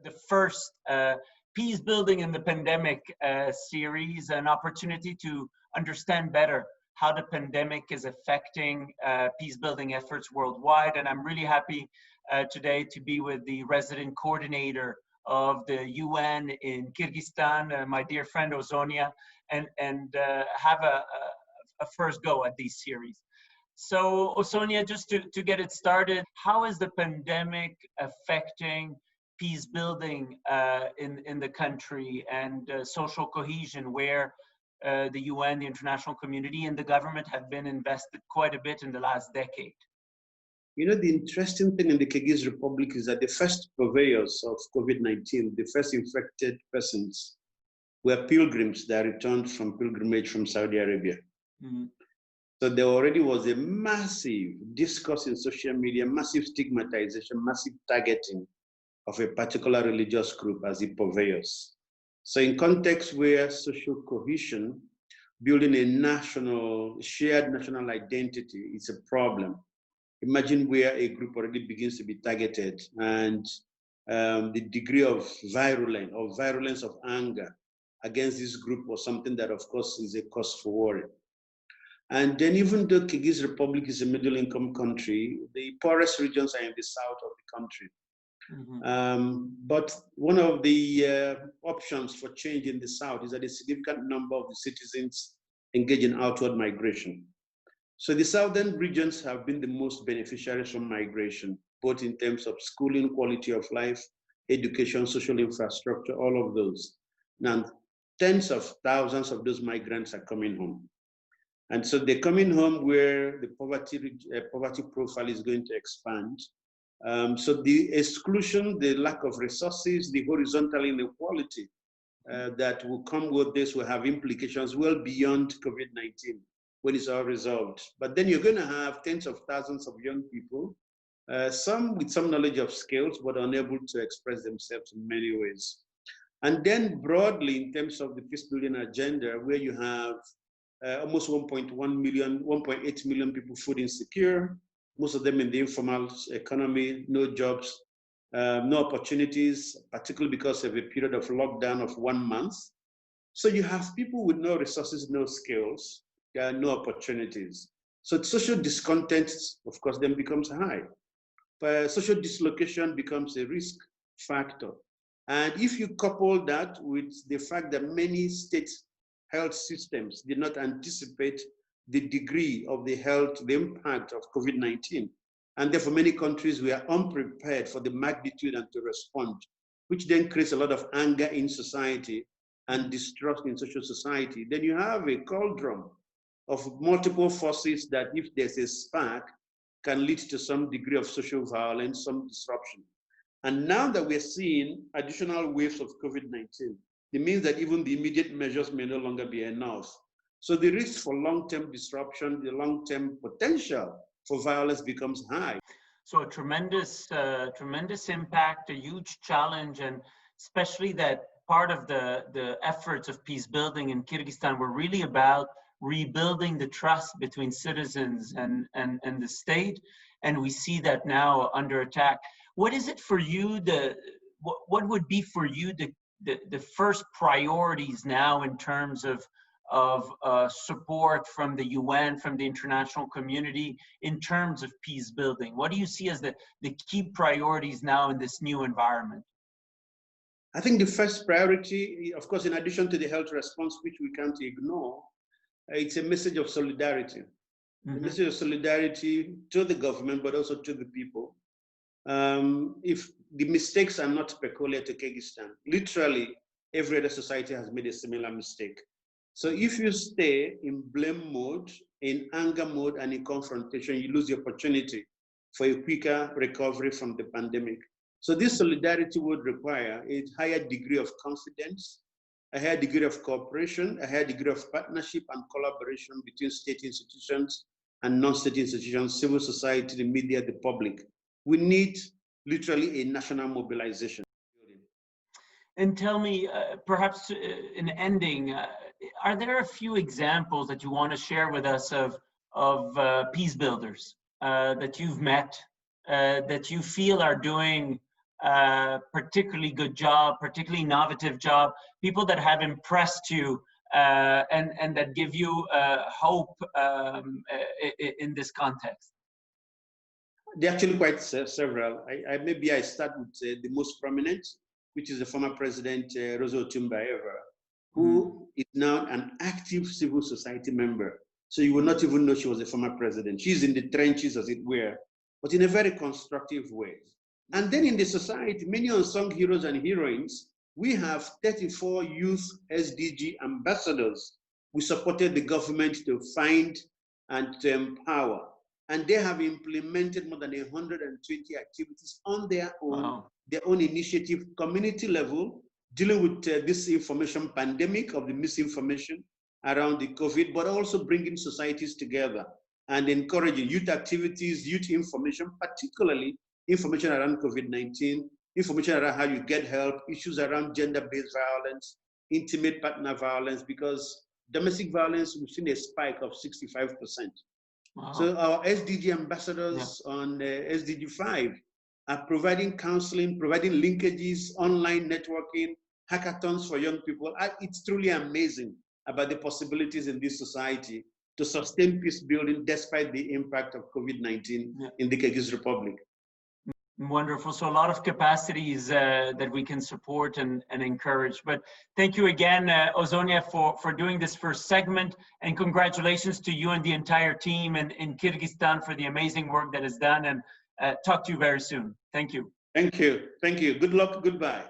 the first Peace Building in the Pandemic series, an opportunity to understand better how the pandemic is affecting peace building efforts worldwide. And I'm really happy today to be with the resident coordinator of the UN in Kyrgyzstan, my dear friend Ozonnia, and have a first go at these series. So Ozonnia, just to get it started, how is the pandemic affecting peace building in the country and social cohesion, where the UN, the international community, and the government have been invested quite a bit in the last decade? You know, the interesting thing in the Kyrgyz Republic is that the first purveyors of COVID-19, the first infected persons, were pilgrims that returned from pilgrimage from Saudi Arabia. Mm-hmm. So there already was a massive discourse in social media, massive stigmatization, massive targeting of a particular religious group as the purveyors. So in context where social cohesion, building a shared national identity is a problem, imagine where a group already begins to be targeted and the degree of virulence of anger against this group was something that, of course, is a cause for worry. And then even though Kyrgyz Republic is a middle-income country, the poorest regions are in the south of the country. Mm-hmm. But one of the options for change in the south is that a significant number of the citizens engage in outward migration. So the southern regions have been the most beneficiaries from migration, both in terms of schooling, quality of life, education, social infrastructure, all of those. Now, tens of thousands of those migrants are coming home. And so they're coming home where the poverty profile is going to expand. So the exclusion, the lack of resources, the horizontal inequality that will come with this will have implications well beyond COVID-19 when it's all resolved. But then you're going to have tens of thousands of young people, some with some knowledge of skills, but unable to express themselves in many ways. And then broadly, in terms of the peace building agenda, where you have almost 1.8 million people food insecure, most of them in the informal economy, no jobs, no opportunities, particularly because of a period of lockdown of 1 month. So you have people with no resources, no skills, no opportunities. So social discontent, of course, then becomes high. But social dislocation becomes a risk factor. And if you couple that with the fact that many state health systems did not anticipate the degree of the impact of COVID-19, and therefore many countries were unprepared for the magnitude and to respond, which then creates a lot of anger in society and distrust in social society, then you have a cauldron of multiple forces that, if there's a spark, can lead to some degree of social violence, some disruption. And now that we're seeing additional waves of COVID-19, it means that even the immediate measures may no longer be enough. So the risk for long-term disruption, the long-term potential for violence becomes high. So a tremendous impact, a huge challenge, and especially that part of the efforts of peace building in Kyrgyzstan were really about rebuilding the trust between citizens and the state. And we see that now under attack. What is it for you, what would be for you the first priorities now in terms of support from the UN, from the international community, in terms of peace building? What do you see as the key priorities now in this new environment? I think the first priority, of course, in addition to the health response, which we can't ignore, it's a message of solidarity. Mm-hmm. A message of solidarity to the government, but also to the people. If the mistakes are not peculiar to Kyrgyzstan, literally every other society has made a similar mistake. So if you stay in blame mode, in anger mode, and in confrontation, you lose the opportunity for a quicker recovery from the pandemic. So this solidarity would require a higher degree of confidence, a higher degree of cooperation, a higher degree of partnership and collaboration between state institutions and non-state institutions, civil society, the media, the public. We need literally a national mobilization. And tell me, perhaps in ending, are there a few examples that you want to share with us of peace builders that you've met, that you feel are doing particularly good job, particularly innovative job, people that have impressed you and that give you hope in this context? There are actually quite several. Maybe I start with the most prominent, which is the former president, Rosa Otunbaeva, who is now an active civil society member. So you will not even know she was a former president. She's in the trenches, as it were, but in a very constructive way. And then in the society, many unsung heroes and heroines, we have 34 youth SDG ambassadors. We supported the government to find and to empower. And they have implemented more than 120 activities on their own, their own initiative, community level, dealing with this information pandemic of the misinformation around the COVID, but also bringing societies together and encouraging youth activities, youth information, particularly information around COVID-19, information around how you get help, issues around gender-based violence, intimate partner violence, because domestic violence, we've seen a spike of 65%. So our SDG ambassadors on SDG 5 are providing counseling, providing linkages, online networking, hackathons for young people. It's truly amazing about the possibilities in this society to sustain peace building despite the impact of COVID-19 in the Kyrgyz Republic. Wonderful. So a lot of capacities that we can support and encourage. But thank you again, Ozonnia, for doing this first segment, and congratulations to you and the entire team in Kyrgyzstan for the amazing work that is done, and talk to you very soon. Thank you. Thank you. Thank you. Good luck. Goodbye.